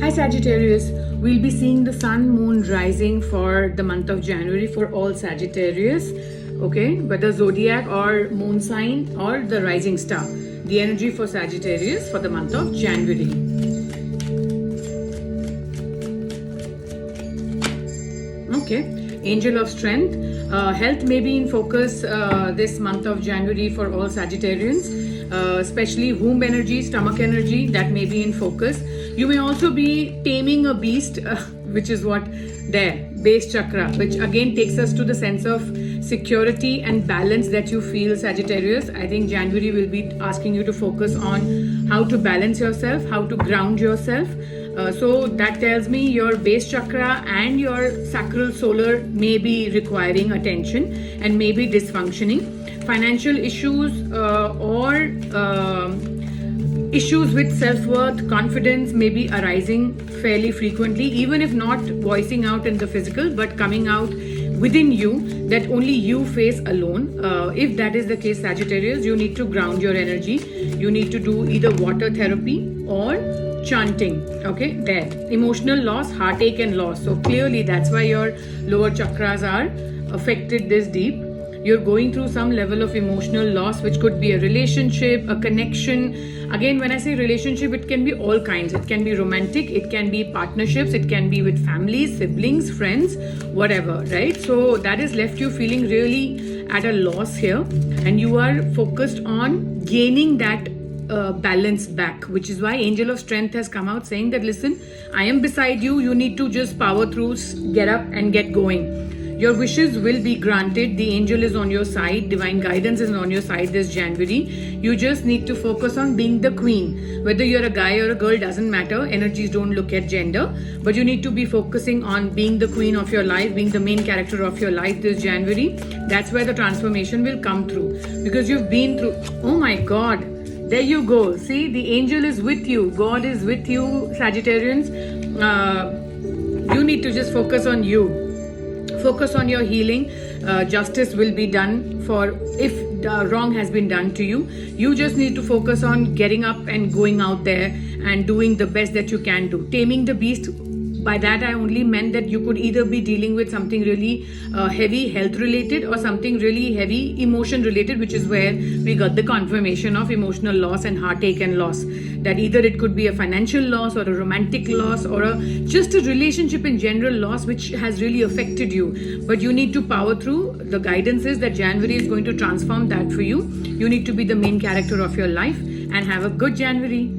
Hi Sagittarius, we'll be seeing the sun, moon rising for the month of January for all Sagittarius, okay, whether zodiac or moon sign or the rising star. The energy for Sagittarius for the month of January. Okay, angel of strength. Health may be in focus this month of January for all Sagittarians, especially womb energy, stomach energy, that may be in focus. You may also be taming a beast, which is what there, base chakra, which again takes us to the sense of security and balance that you feel, Sagittarius. I think January will be asking you to focus on how to balance yourself, how to ground yourself. So that tells me your base chakra and your sacral solar may be requiring attention and may be dysfunctioning. Financial issues or issues with self-worth, confidence may be arising fairly frequently, even if not voicing out in the physical, but coming out within you that only you face alone. If that is the case, Sagittarius, you need to ground your energy. You need to do either water therapy or chanting. Okay, there. Emotional loss, heartache and loss. So clearly that's why your lower chakras are affected this deep. You're going through some level of emotional loss, which could be a relationship, a connection. Again, when I say relationship, it can be all kinds. It can be romantic, it can be partnerships, it can be with families, siblings, friends, whatever, right? So that has left you feeling really at a loss here, and you are focused on gaining that balance back, which is why angel of strength has come out saying that, listen, I am beside you. You need to just power through, get up and get going. Your wishes will be granted. The angel is on your side. Divine guidance is on your side this January. You just need to focus on being the queen. Whether you're a guy or a girl doesn't matter. Energies don't look at gender. But you need to be focusing on being the queen of your life, being the main character of your life this January. That's where the transformation will come through. Because you've been through, oh my God, there you go. See, the angel is with you. God is with you, Sagittarians. You need to just focus on you. Focus on your healing. Justice will be done for if wrong has been done to you. You just need to focus on getting up and going out there and doing the best that you can do. Taming the beast. By that I only meant that you could either be dealing with something really heavy health related or something really heavy emotion related, which is where we got the confirmation of emotional loss and heartache and loss. That either it could be a financial loss or a romantic loss or just a relationship in general loss which has really affected you. But you need to power through. The guidance is that January is going to transform that for you. You need to be the main character of your life and have a good January.